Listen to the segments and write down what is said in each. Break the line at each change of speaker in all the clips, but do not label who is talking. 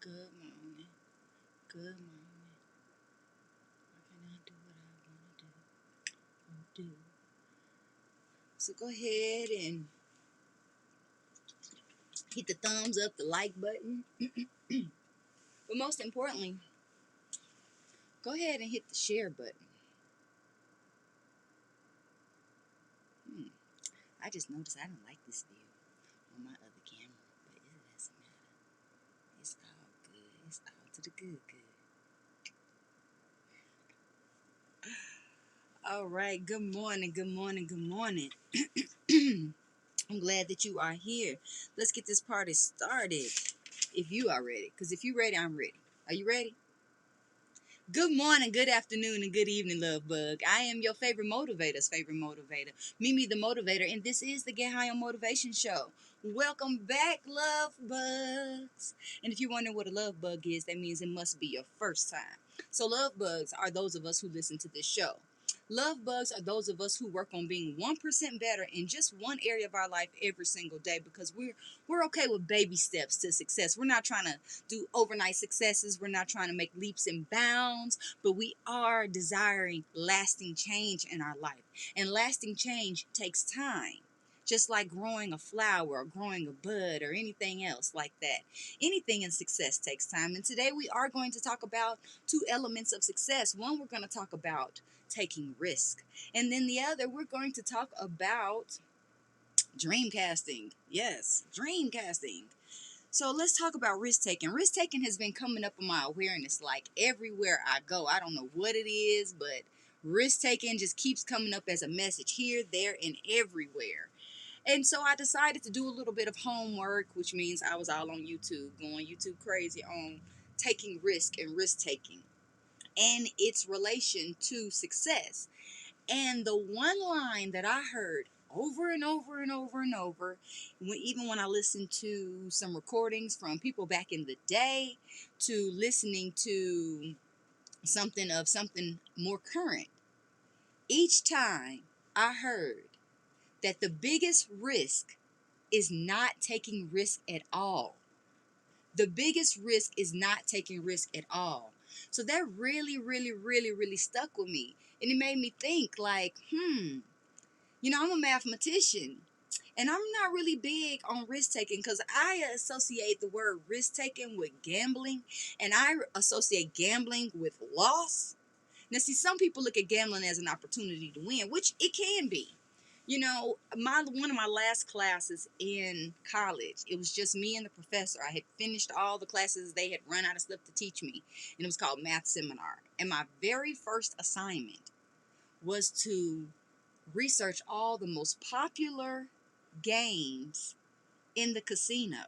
Good morning. Good morning. Why can't I do what I want to do? So go ahead and hit the thumbs up, the like button. But most importantly, go ahead and hit the share button. I just noticed I don't like this view on my other camera, but it doesn't matter. It's all good. It's all to the good. All right. Good morning. Good morning. Good morning. I'm glad that you are here. Let's get this party started. If you are ready, because if you're ready, I'm ready. Are you ready? Good morning, good afternoon, and good evening, Lovebug. I am your favorite motivator's favorite motivator, Mimi the Motivator, and this is the Get High on Motivation Show. Welcome back, Lovebugs. And if you're wondering what a love bug is, that means it must be your first time. So, Lovebugs are those of us who listen to this show. Love bugs are those of us who work on being 1% better in just one area of our life every single day because we're okay with baby steps to success. We're not trying to do overnight successes. We're not trying to make leaps and bounds, but we are desiring lasting change in our life. And lasting change takes time. Just like growing a flower or growing a bud or anything else like that. Anything in success takes time. And today we are going to talk about two elements of success. One, we're going to talk about taking risk. And then the other, we're going to talk about dream casting. Yes, dream casting. So let's talk about risk taking. Risk taking has been coming up on my awareness like everywhere I go. I don't know what it is, but risk taking just keeps coming up as a message here, there, and everywhere. And so I decided to do a little bit of homework, which means I was all on YouTube, going YouTube crazy on taking risk and risk taking and its relation to success. And the one line that I heard over and over and over and over, even when I listened to some recordings from people back in the day, to listening to something more current, each time I heard that the biggest risk is not taking risk at all. The biggest risk is not taking risk at all. So that really stuck with me. And it made me think like, I'm a mathematician and I'm not really big on risk taking because I associate the word risk taking with gambling and I associate gambling with loss. Now, see, some people look at gambling as an opportunity to win, which it can be. One of my last classes in college, it was just me and the professor. I had finished all the classes. They had run out of stuff to teach me, and it was called Math Seminar. And my very first assignment was to research all the most popular games in the casino.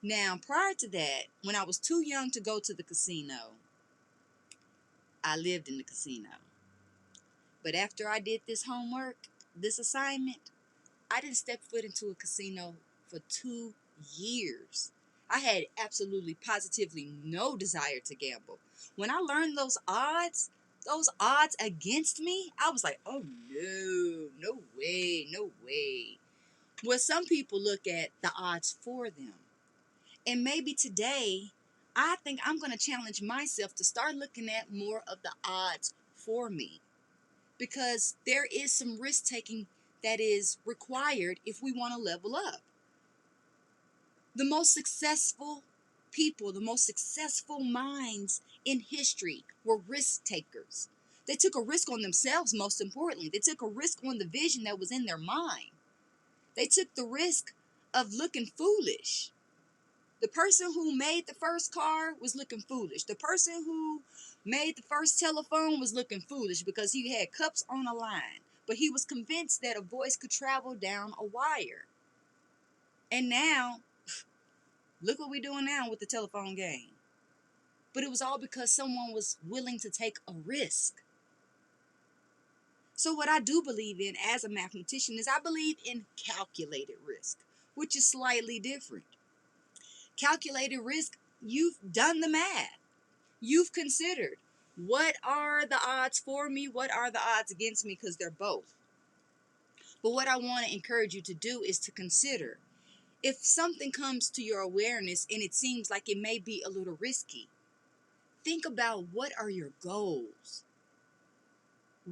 Now, prior to that, when I was too young to go to the casino, I lived in the casino. But after I did this homework, this assignment, I didn't step foot into a casino for 2 years. I had absolutely, positively no desire to gamble. When I learned those odds against me, I was like, oh no, no way, no way. Well, some people look at the odds for them. And maybe today, I think I'm going to challenge myself to start looking at more of the odds for me. Because there is some risk taking that is required if we want to level up. The most successful people, the most successful minds in history were risk takers. They took a risk on themselves, most importantly. They took a risk on the vision that was in their mind. They took the risk of looking foolish. The person who made the first car was looking foolish. The person who made the first telephone was looking foolish because he had cups on a line. But he was convinced that a voice could travel down a wire. And now, look what we're doing now with the telephone game. But it was all because someone was willing to take a risk. So what I do believe in as a mathematician is I believe in calculated risk, which is slightly different. Calculated risk, you've done the math. You've considered what are the odds for me, what are the odds against me, because they're both. But what I want to encourage you to do is to consider, If something comes to your awareness and it seems like it may be a little risky, think about what are your goals?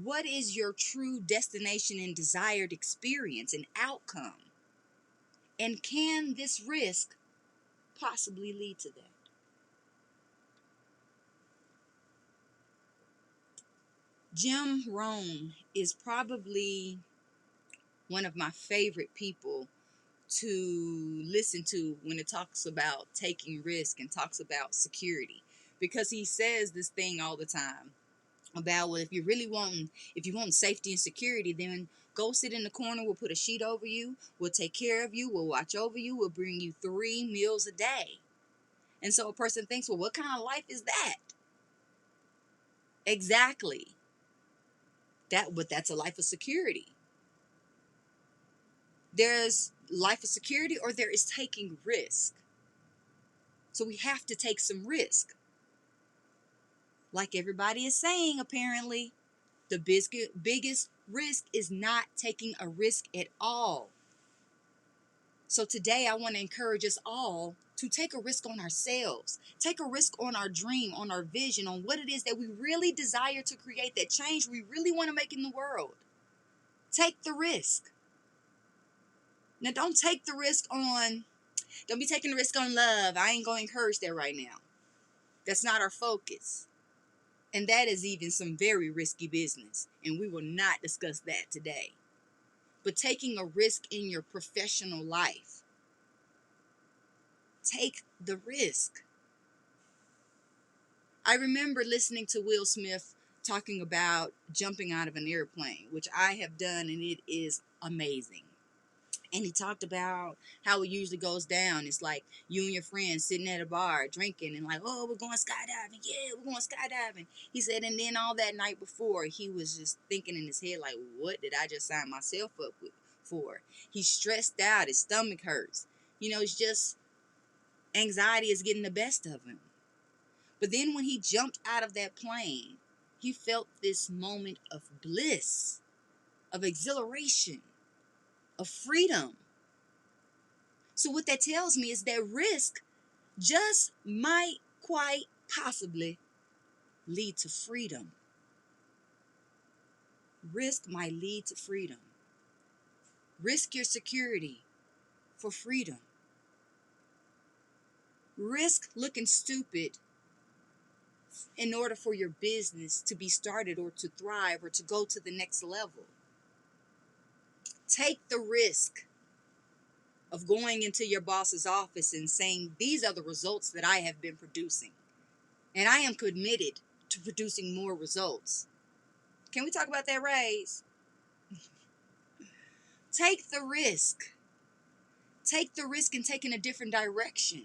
What is your true destination and desired experience and outcome? And can this risk possibly lead to that? Jim Rohn is probably one of my favorite people to listen to when it talks about taking risk and talks about security, because he says this thing all the time about, well, if you want safety and security, then go sit in the corner. We'll put a sheet over you. We'll take care of you. We'll watch over you. We'll bring you 3 meals a day. And so a person thinks, well, what kind of life is that? Exactly. But that's a life of security. There's life of security, or there is taking risk. So we have to take some risk. Like everybody is saying, apparently, the biggest risk is not taking a risk at all. So today I want to encourage us all to take a risk on ourselves, take a risk on our dream, on our vision, on what it is that we really desire to create, that change we really want to make in the world. Take the risk. Now don't be taking the risk on love. I ain't going to encourage that right now. That's not our focus. And that is even some very risky business. And we will not discuss that today. But taking a risk in your professional life. Take the risk. I remember listening to Will Smith talking about jumping out of an airplane, which I have done, and it is amazing. And he talked about how it usually goes down. It's like you and your friends sitting at a bar drinking and like, oh, we're going skydiving. Yeah, we're going skydiving. He said, and then all that night before, he was just thinking in his head, like, what did I just sign myself up for? He's stressed out. His stomach hurts. It's just anxiety is getting the best of him. But then when he jumped out of that plane, he felt this moment of bliss, of exhilaration, of freedom. So what that tells me is that risk just might quite possibly lead to freedom. Risk might lead to freedom. Risk your security for freedom. Risk looking stupid in order for your business to be started or to thrive or to go to the next level. Take the risk of going into your boss's office and saying, these are the results that I have been producing. And I am committed to producing more results. Can we talk about that raise? Take the risk. Take the risk in taking a different direction.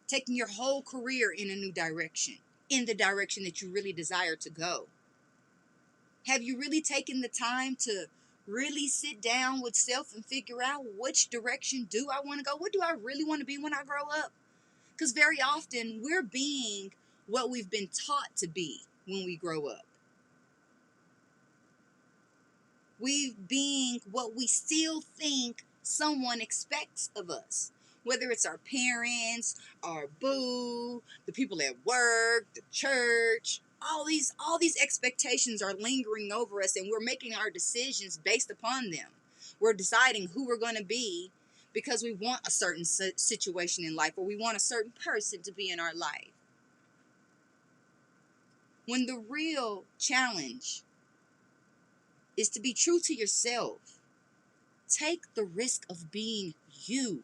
Taking your whole career in a new direction. In the direction that you really desire to go. Have you really taken the time to really sit down with self and figure out which direction do I want to go? What do I really want to be when I grow up? Because very often we're being what we've been taught to be when we grow up. We're being what we still think someone expects of us. Whether it's our parents, our boo, the people at work, the church, all these expectations are lingering over us, and we're making our decisions based upon them. We're deciding who we're going to be because we want a certain situation in life, or we want a certain person to be in our life. When the real challenge is to be true to yourself. Take the risk of being you.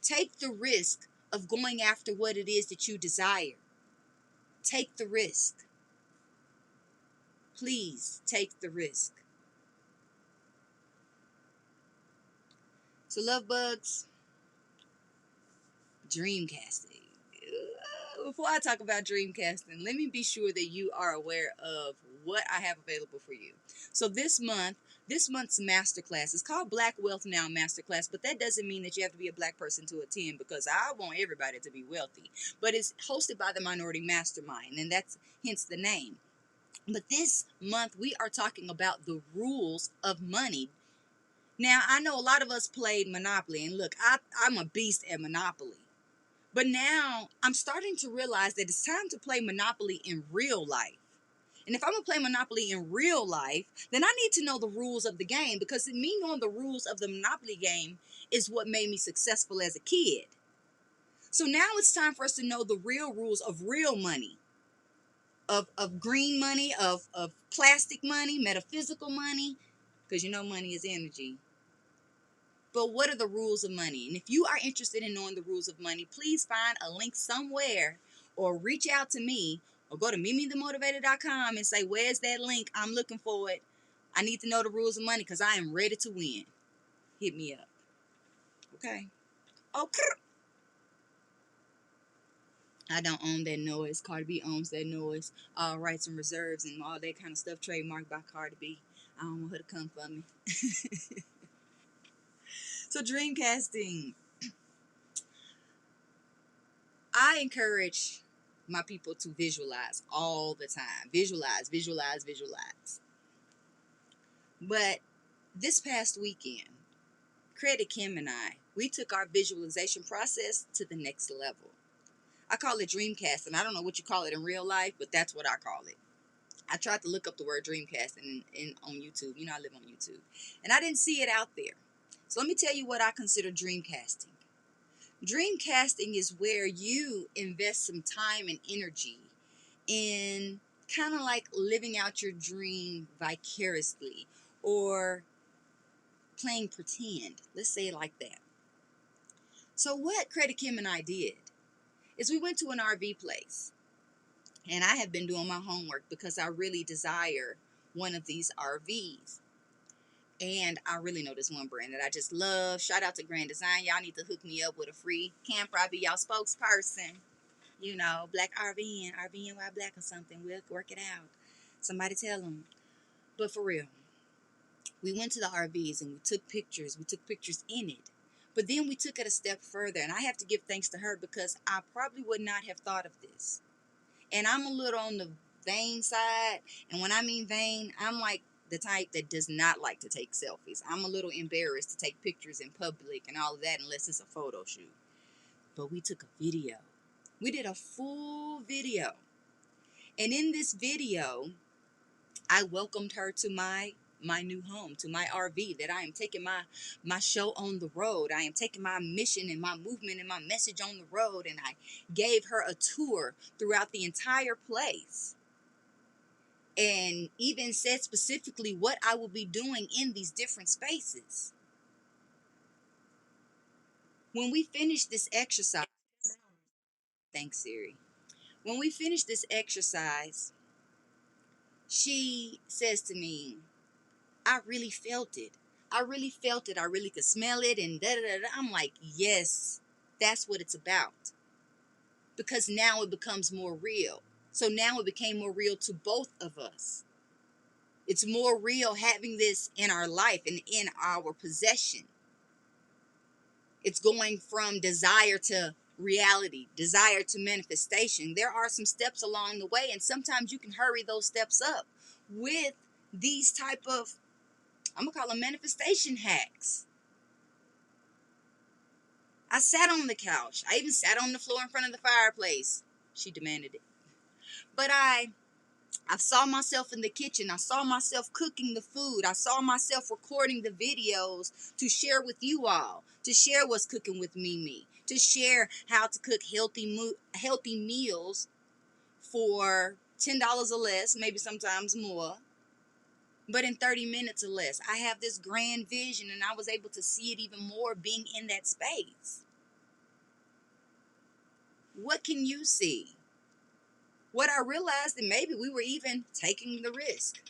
Take the risk of going after what it is that you desire. Take the risk. Please take the risk. So, Lovebugs, dreamcasting. Before I talk about dreamcasting, let me be sure that you are aware of what I have available for you. So this month's masterclass is called Black Wealth Now Masterclass, but that doesn't mean that you have to be a black person to attend, because I want everybody to be wealthy. But it's hosted by the Minority Mastermind, and that's hence the name. But this month we are talking about the rules of money. Now, I know a lot of us played Monopoly, and look, I'm a beast at Monopoly. But now I'm starting to realize that it's time to play Monopoly in real life. And if I'm going to play Monopoly in real life, then I need to know the rules of the game, because me knowing the rules of the Monopoly game is what made me successful as a kid. So now it's time for us to know the real rules of real money, of green money, of plastic money, metaphysical money, because you know money is energy. But what are the rules of money? And if you are interested in knowing the rules of money, please find a link somewhere or reach out to me or go to mimithemotivator.com and say, where's that link? I'm looking for it. I need to know the rules of money because I am ready to win. Hit me up. Okay. Okay. I don't own that noise. Cardi B owns that noise. All rights and reserves and all that kind of stuff trademarked by Cardi B. I don't want her to come for me. So dreamcasting. I encourage my people to visualize all the time. Visualize, visualize, visualize. But this past weekend, Credit Kim and we took our visualization process to the next level. I call it dreamcasting. I don't know what you call it in real life, but that's what I call it. I tried to look up the word dreamcasting on YouTube. You know, I live on YouTube. And I didn't see it out there. So let me tell you what I consider dreamcasting. Dreamcasting is where you invest some time and energy in kind of like living out your dream vicariously or playing pretend. Let's say it like that. So what Credit Kim and I did is we went to an RV place. And I have been doing my homework because I really desire one of these RVs. And I really know this one brand that I just love. Shout out to Grand Design. Y'all need to hook me up with a free camper. I'll be y'all spokesperson. You know, Black RVN, RVNY Black or something. We'll work it out. Somebody tell them. But for real, we went to the RVs and we took pictures. We took pictures in it. But then we took it a step further. And I have to give thanks to her because I probably would not have thought of this. And I'm a little on the vain side. And when I mean vain, I'm like the type that does not like to take selfies. I'm a little embarrassed to take pictures in public and all of that unless it's a photo shoot. But we took a video. We did a full video. And in this video, I welcomed her to my new home, to my RV, that I am taking my show on the road. I am taking my mission and my movement and my message on the road. And I gave her a tour throughout the entire place. And even said specifically what I will be doing in these different spaces. When we finish this exercise, thanks Siri. When we finish this exercise, she says to me, I really felt it. I really felt it. I really could smell it and da da da. I'm like, yes, that's what it's about. Because now it becomes more real. So now it became more real to both of us. It's more real having this in our life and in our possession. It's going from desire to reality, desire to manifestation. There are some steps along the way, and sometimes you can hurry those steps up with these type of, I'm gonna call them manifestation hacks. I sat on the couch. I even sat on the floor in front of the fireplace. She demanded it. But I saw myself in the kitchen. I saw myself cooking the food. I saw myself recording the videos to share with you all, to share what's cooking with Mimi, to share how to cook healthy meals for $10 or less, maybe sometimes more, but in 30 minutes or less. I have this grand vision, and I was able to see it even more being in that space. What can you see? What I realized that maybe we were even taking the risk.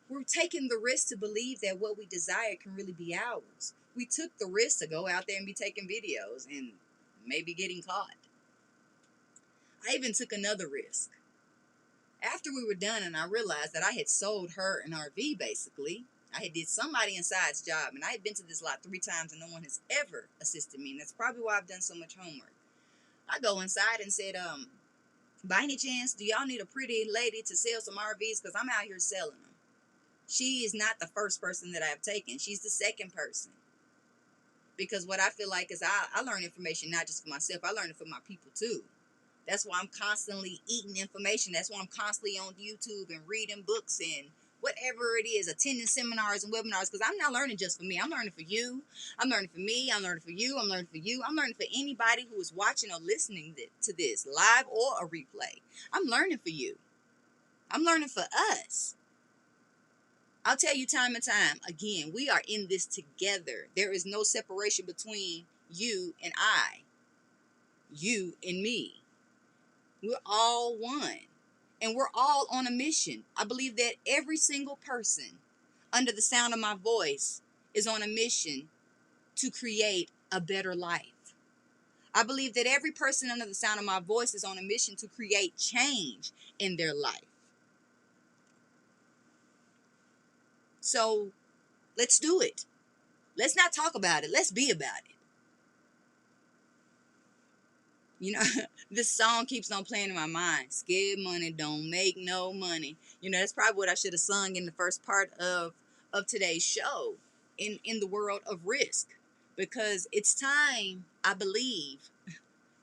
We're taking the risk to believe that what we desire can really be ours. We took the risk to go out there and be taking videos and maybe getting caught. I even took another risk. After we were done and I realized that I had sold her an RV basically, I had did somebody inside's job, and I had been to this lot 3 times and no one has ever assisted me, and that's probably why I've done so much homework. I go inside and said, by any chance, do y'all need a pretty lady to sell some RVs? Because I'm out here selling them. She is not the first person that I've taken. She's the second person. Because what I feel like is I learn information not just for myself. I learn it for my people too. That's why I'm constantly eating information. That's why I'm constantly on YouTube and reading books and whatever it is, attending seminars and webinars, because I'm not learning just for me. I'm learning for you. I'm learning for me. I'm learning for you. I'm learning for you. I'm learning for anybody who is watching or listening to this, live or a replay. I'm learning for you. I'm learning for us. I'll tell you time and time again, we are in this together. There is no separation between you and I, you and me. We're all one. And we're all on a mission. I believe that every single person under the sound of my voice is on a mission to create a better life. I believe that every person under the sound of my voice is on a mission to create change in their life. So let's do it. Let's not talk about it. Let's be about it. You know, this song keeps on playing in my mind. Scared money don't make no money. You know, that's probably what I should have sung in the first part of today's show in the world of risk. Because it's time, I believe,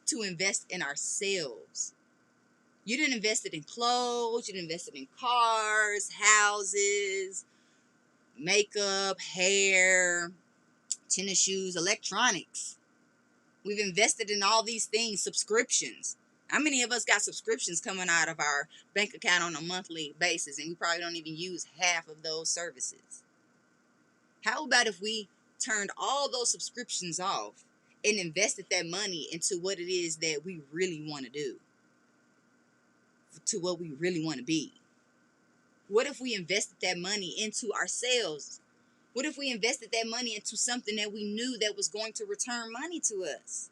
to invest in ourselves. You didn't invest it in clothes. You didn't invest it in cars, houses, makeup, hair, tennis shoes, electronics. We've invested in all these things, subscriptions. How many of us got subscriptions coming out of our bank account on a monthly basis, and we probably don't even use half of those services? How about if we turned all those subscriptions off and invested that money into what it is that we really want to do, to what we really want to be? What if we invested that money into ourselves? What if we invested that money into something that we knew that was going to return money to us?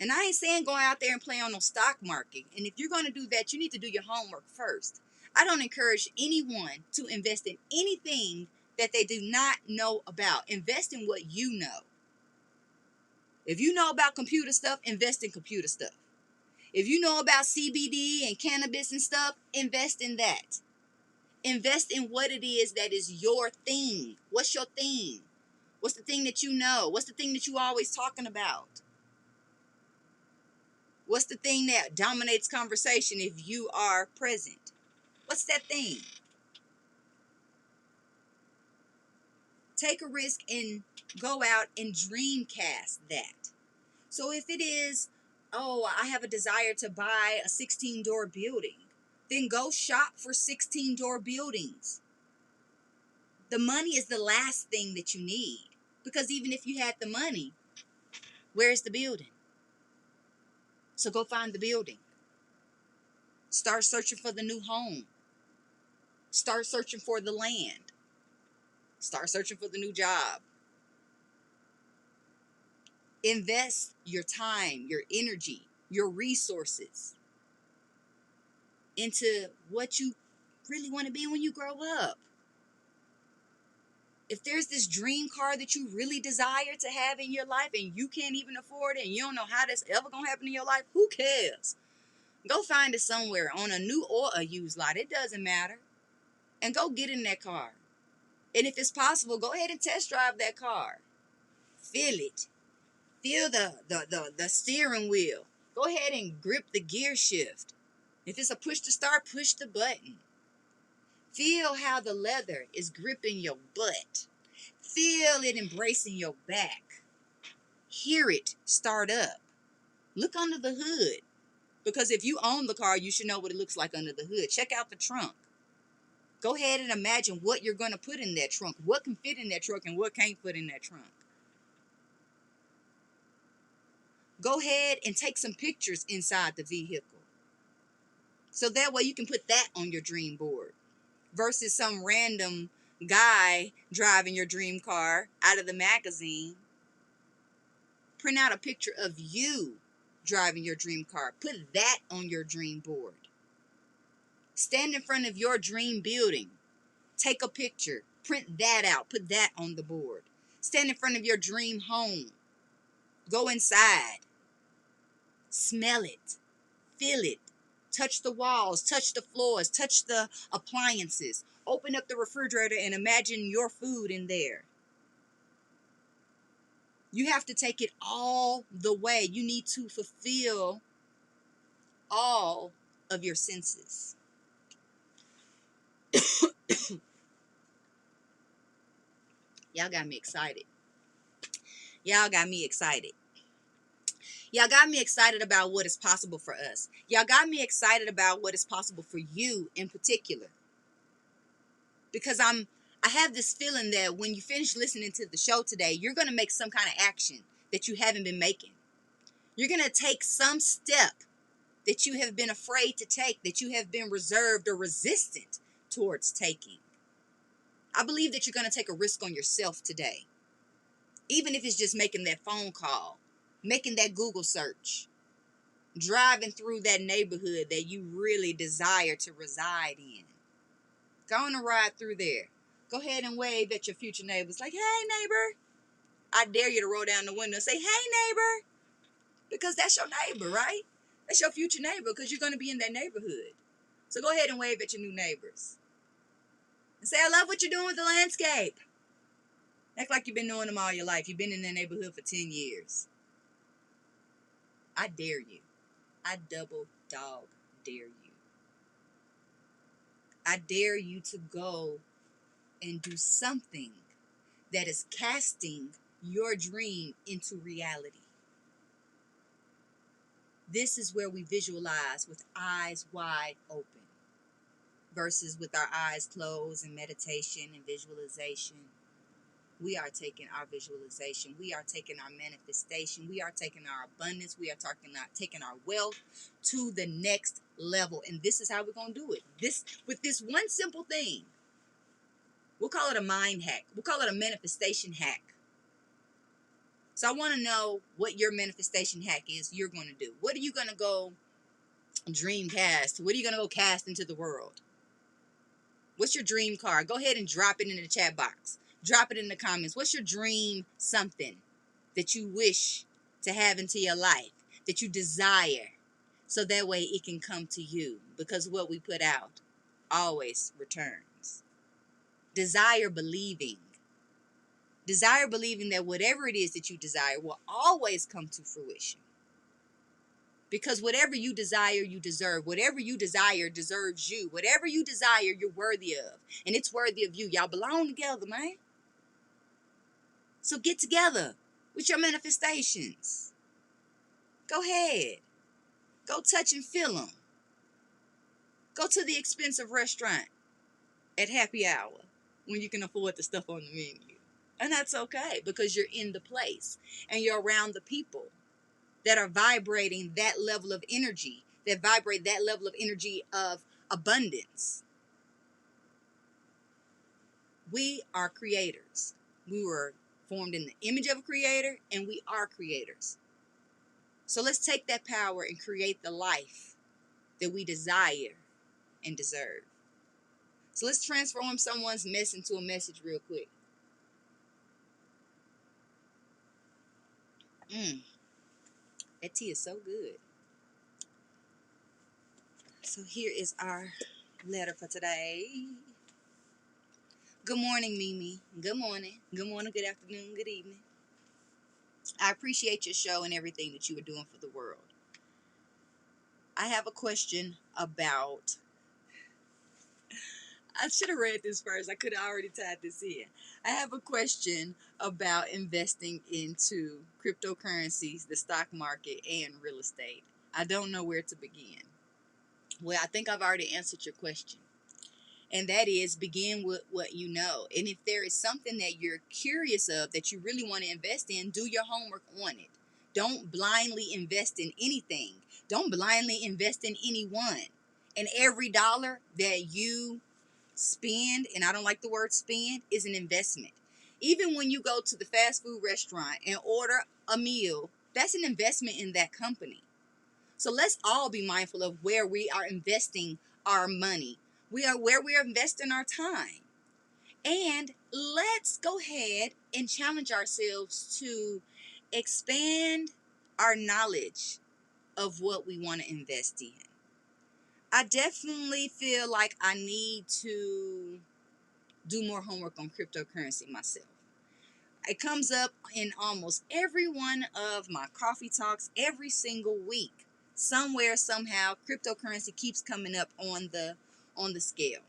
And I ain't saying go out there and play on no stock market. And if you're going to do that, you need to do your homework first. I don't encourage anyone to invest in anything that they do not know about. Invest in what you know. If you know about computer stuff, invest in computer stuff. If you know about CBD and cannabis and stuff, invest in that. Invest in what it is that is your thing. What's your thing? What's the thing that you know? What's the thing that you always talking about? What's the thing that dominates conversation if you are present? What's that thing? Take a risk and go out and dreamcast that. So if it is, oh, I have a desire to buy a 16-door building, then go shop for 16-door buildings. The money is the last thing that you need. Because even if you had the money, where's the building? So go find the building. Start searching for the new home. Start searching for the land. Start searching for the new job. Invest your time, your energy, your resources into what you really want to be when you grow up. If there's this dream car that you really desire to have in your life and you can't even afford it and you don't know how that's ever going to happen in your life, who cares? Go find it somewhere on a new or a used lot. It doesn't matter. And go get in that car. And if it's possible, go ahead and test drive that car. Feel it. Feel the steering wheel. Go ahead and grip the gear shift. If it's a push to start, push the button. Feel how the leather is gripping your butt. Feel it embracing your back. Hear it start up. Look under the hood. Because if you own the car, you should know what it looks like under the hood. Check out the trunk. Go ahead and imagine what you're going to put in that trunk. What can fit in that trunk and what can't fit in that trunk. Go ahead and take some pictures inside the vehicle. So that way you can put that on your dream board. Versus some random guy driving your dream car out of the magazine. Print out a picture of you driving your dream car. Put that on your dream board. Stand in front of your dream building. Take a picture. Print that out. Put that on the board. Stand in front of your dream home. Go inside. Smell it. Feel it. Touch the walls, touch the floors, touch the appliances. Open up the refrigerator and imagine your food in there. You have to take it all the way. You need to fulfill all of your senses. Y'all got me excited. Y'all got me excited. Y'all got me excited about what is possible for us. Y'all got me excited about what is possible for you in particular. Because I have this feeling that when you finish listening to the show today, you're going to make some kind of action that you haven't been making. You're going to take some step that you have been afraid to take, that you have been reserved or resistant towards taking. I believe that you're going to take a risk on yourself today. Even if it's just making that phone call, making that Google search, driving through that neighborhood that you really desire to reside in. Go on a ride through there. Go ahead and wave at your future neighbors like, hey, neighbor. I dare you to roll down the window and say, hey, neighbor. Because that's your neighbor, right? That's your future neighbor because you're going to be in that neighborhood. So go ahead and wave at your new neighbors. And say, I love what you're doing with the landscape. Act like you've been knowing them all your life. You've been in that neighborhood for 10 years. I dare you. I double dog dare you. I dare you to go and do something that is casting your dream into reality. This is where we visualize with eyes wide open versus with our eyes closed in meditation and visualization. We are taking our visualization. We are taking our manifestation. We are taking our abundance. We are taking our wealth to the next level. And this is how we're going to do it. With this one simple thing. We'll call it a mind hack. We'll call it a manifestation hack. So I want to know what your manifestation hack is you're going to do. What are you going to go dream cast? What are you going to go cast into the world? What's your dream car? Go ahead and drop it in the chat box. Drop it in the comments. What's your dream something that you wish to have into your life, that you desire, so that way it can come to you? Because what we put out always returns. Desire believing. Desire believing that whatever it is that you desire will always come to fruition. Because whatever you desire, you deserve. Whatever you desire deserves you. Whatever you desire, you're worthy of. And it's worthy of you. Y'all belong together, man. So get together with your manifestations. Go ahead. Go touch and feel them. Go to the expensive restaurant at happy hour when you can afford the stuff on the menu. And that's okay because you're in the place and you're around the people that are vibrating that level of energy, that vibrate that level of energy of abundance. We are creators. We were formed in the image of a creator, and we are creators. So let's take that power and create the life that we desire and deserve. So let's transform someone's mess into a message real quick. That tea is so good. So here is our letter for today. Good morning, Mimi. Good morning. Good morning, good afternoon, good evening. I appreciate your show and everything that you are doing for the world. I have a question about... I should have read this first. I could have already tied this in. I have a question about investing into cryptocurrencies, the stock market, and real estate. I don't know where to begin. Well, I think I've already answered your question. And that is, begin with what you know. And if there is something that you're curious of that you really want to invest in, do your homework on it. Don't blindly invest in anything. Don't blindly invest in anyone. And every dollar that you spend, and I don't like the word spend, is an investment. Even when you go to the fast food restaurant and order a meal, that's an investment in that company. So let's all be mindful of where we are investing our money. Where we are investing our time. And let's go ahead and challenge ourselves to expand our knowledge of what we want to invest in. I definitely feel like I need to do more homework on cryptocurrency myself. It comes up in almost every one of my coffee talks every single week. Somewhere, somehow, cryptocurrency keeps coming up on the scale.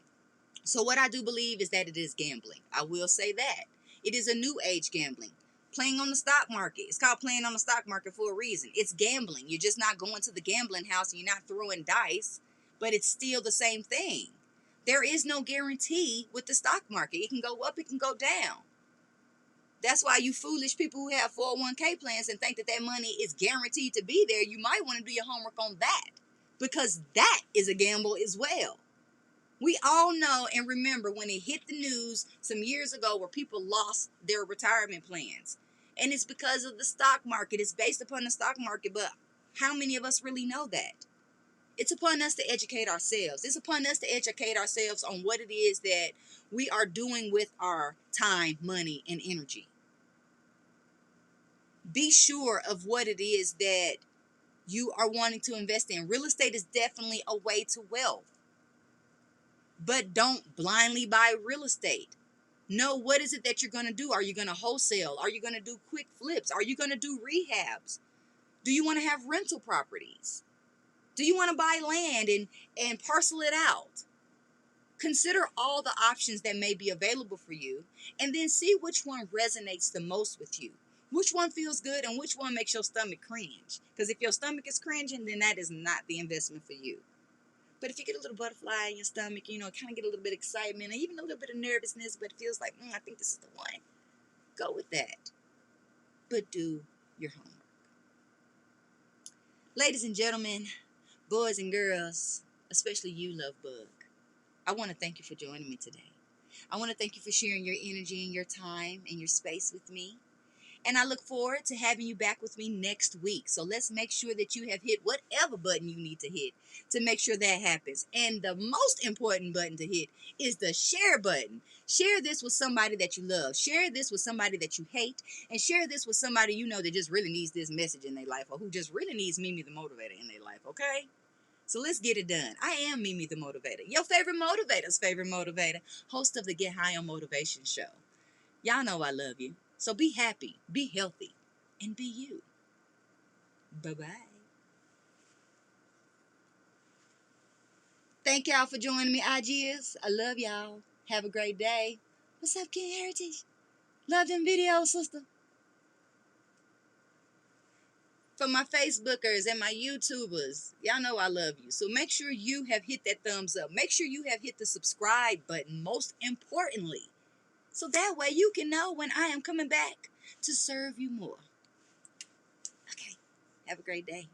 So what I do believe is that it is gambling. I will say that. It is a new age gambling. Playing on the stock market. It's called playing on the stock market for a reason. It's gambling. You're just not going to the gambling house and you're not throwing dice, but it's still the same thing. There is no guarantee with the stock market. It can go up, it can go down. That's why you foolish people who have 401k plans and think that that money is guaranteed to be there, you might want to do your homework on that, because that is a gamble as well. We all know and remember when it hit the news some years ago where people lost their retirement plans. And it's because of the stock market. It's based upon the stock market, but how many of us really know that? It's upon us to educate ourselves. It's upon us to educate ourselves on what it is that we are doing with our time, money, and energy. Be sure of what it is that you are wanting to invest in. Real estate is definitely a way to wealth. But don't blindly buy real estate. Know what is it that you're going to do. Are you going to wholesale? Are you going to do quick flips? Are you going to do rehabs? Do you want to have rental properties? Do you want to buy land and parcel it out? Consider all the options that may be available for you, and then see which one resonates the most with you. Which one feels good and which one makes your stomach cringe. Because if your stomach is cringing, then that is not the investment for you. But if you get a little butterfly in your stomach, kind of get a little bit of excitement and even a little bit of nervousness, but it feels like, I think this is the one, go with that. But do your homework. Ladies and gentlemen, boys and girls, especially you, Lovebug, I want to thank you for joining me today. I want to thank you for sharing your energy and your time and your space with me. And I look forward to having you back with me next week. So let's make sure that you have hit whatever button you need to hit to make sure that happens. And the most important button to hit is the share button. Share this with somebody that you love. Share this with somebody that you hate. And share this with somebody you know that just really needs this message in their life, or who just really needs Mimi the Motivator in their life, okay? So let's get it done. I am Mimi the Motivator, your favorite motivator's favorite motivator, host of the Get High on Motivation show. Y'all know I love you. So be happy, be healthy, and be you. Bye-bye. Thank y'all for joining me, IGs. I love y'all. Have a great day. What's up, King Heritage? Love them videos, sister. For my Facebookers and my YouTubers, y'all know I love you. So make sure you have hit that thumbs up. Make sure you have hit the subscribe button, most importantly. So that way you can know when I am coming back to serve you more. Okay. Have a great day.